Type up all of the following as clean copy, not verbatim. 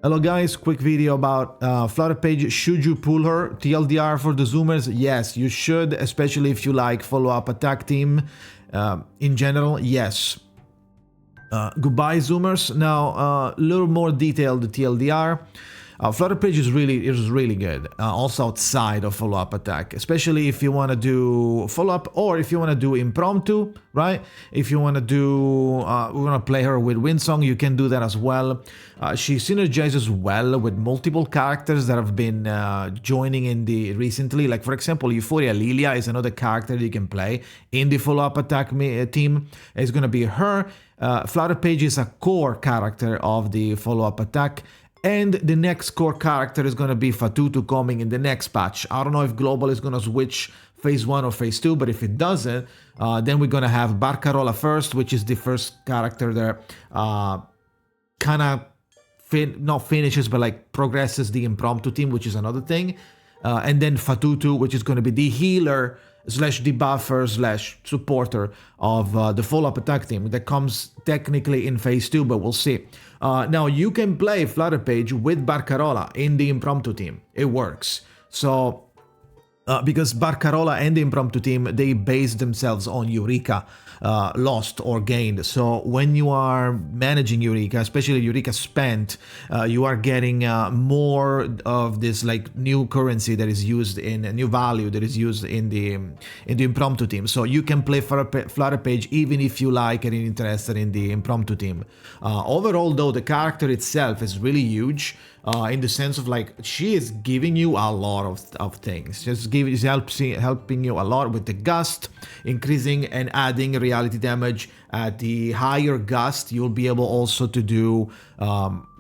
Hello guys, quick video about FLUTTERPAGE. Should you pull her? TLDR for the Zoomers? Yes, you should, especially if you like follow-up attack team. In general, yes. Goodbye Zoomers. Now, a little more detailed TLDR. FLUTTERPAGE is really good, also outside of follow-up attack, especially if you want to do follow-up or if you want to do impromptu, right? If you want to do, we want to play her with Winsong, you can do that as well. She synergizes well with multiple characters that have been joining in the recently, like for example, Euphoria Lilia is another character you can play in the follow-up attack team. It's going to be her. FLUTTERPAGE is a core character of the follow-up attack. And the next core character is going to be Fatutu coming in the next patch. I don't know if Global is going to switch phase 1 or phase 2, but if it doesn't, then we're going to have Barcarola first, which is the first character that kind of not finishes, but like progresses the impromptu team, which is another thing. And then Fatutu, which is going to be the healer / debuffer / supporter of the follow-up attack team that comes technically in phase 2, but we'll see. Now you can play FLUTTERPAGE with Barcarola in the impromptu team. It works. So because Barcarola and the impromptu team, they base themselves on Eureka lost or gained. So when you are managing Eureka, especially Eureka spent, you are getting more of this like new currency that is used in a new value that is used in the impromptu team. So you can play FLUTTERPAGE even if you like and interested in the impromptu team. Overall though, the character itself is really huge. In the sense of like she is giving you a lot of things. She's helping you a lot with the gust, increasing and adding reality damage. At the higher gust, you'll be able also to do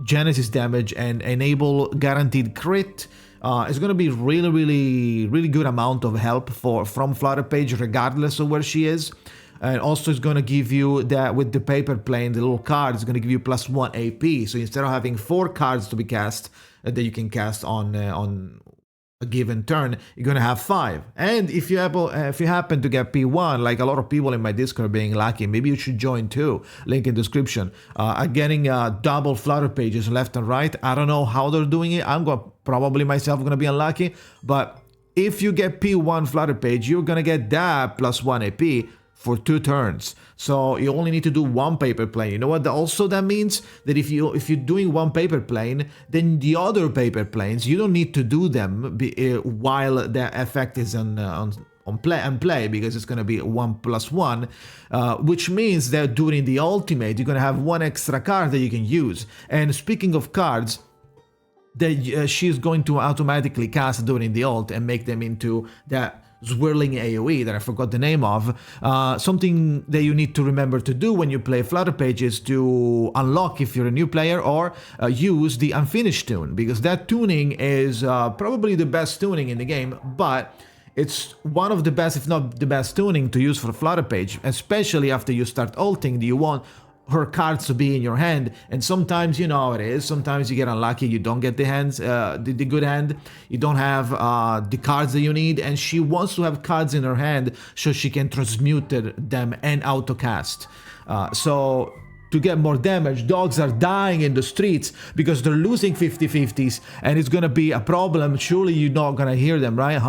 Genesis damage and enable guaranteed crit. It's going to be really good amount of help from FLUTTERPAGE regardless of where she is. And also it's going to give you that with the paper plane, the little card is going to give you +1 AP. So instead of having 4 cards to be cast that you can cast on a given turn, you're going to have 5. And if you happen to get P1, like a lot of people in my Discord being lucky, maybe you should join too. Link in description. Getting double FLUTTERPAGEs left and right. I don't know how they're doing it. I'm probably myself going to be unlucky. But if you get P1 FLUTTERPAGE, you're going to get that +1 AP. For 2 turns. So you only need to do 1 paper plane. You know what also that means? That if you're doing 1 paper plane, then the other paper planes, you don't need to do them while the effect is on play, because it's going to be 1+1, which means that during the ultimate, you're going to have 1 extra card that you can use. And speaking of cards, that she's going to automatically cast during the ult and make them into that swirling AoE that I forgot the name of. Something that you need to remember to do when you play FLUTTERPAGE is to unlock, if you're a new player, or use the unfinished tune, because that tuning is probably the best tuning in the game, but it's one of the best, if not the best tuning to use for FLUTTERPAGE, especially after you start ulting. You want her cards to be in your hand, and sometimes you know how it is. Sometimes you get unlucky, you don't get the hands, the good hand, you don't have the cards that you need, and she wants to have cards in her hand so she can transmute them and autocast. So to get more damage, dogs are dying in the streets because they're losing 50-50s, and it's gonna be a problem. Surely you're not gonna hear them, right?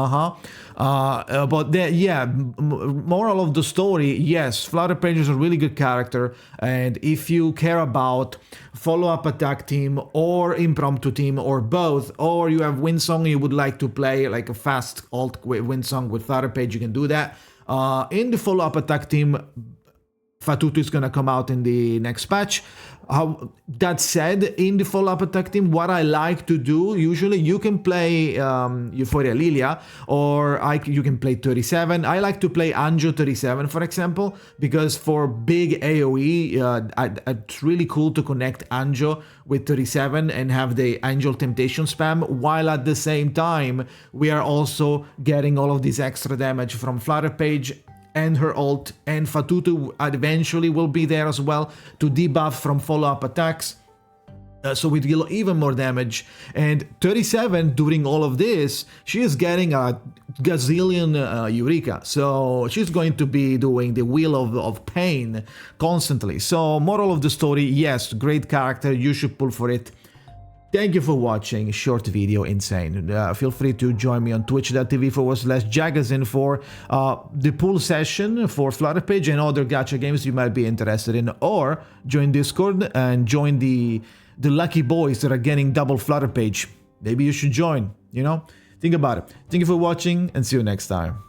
But yeah, moral of the story, yes, FLUTTERPAGE is a really good character, and if you care about follow-up attack team or impromptu team or both, or you have Winsong, you would like to play like a fast ult with Winsong with FLUTTERPAGE, you can do that. In the follow-up attack team, Fatutu is going to come out in the next patch. That said, in the follow-up attack team, what I like to do, usually you can play Euphoria Lilia, or you can play 37. I like to play Anjo 37, for example, because for big AoE, it's really cool to connect Anjo with 37 and have the Angel Temptation spam, while at the same time, we are also getting all of this extra damage from FLUTTERPAGE and her ult, and Fatutu eventually will be there as well to debuff from follow-up attacks. So we deal even more damage. And 37, during all of this, she is getting a gazillion Eureka. So she's going to be doing the Wheel of Pain constantly. So moral of the story, yes, great character, you should pull for it. Thank you for watching short video insane. Feel free to join me on twitch.tv/Jakazin for the pool session for FLUTTERPAGE and other gacha games you might be interested in, or join Discord and join the lucky boys that are getting double FLUTTERPAGE. Maybe you should join, you know? Think about it. Thank you for watching and see you next time.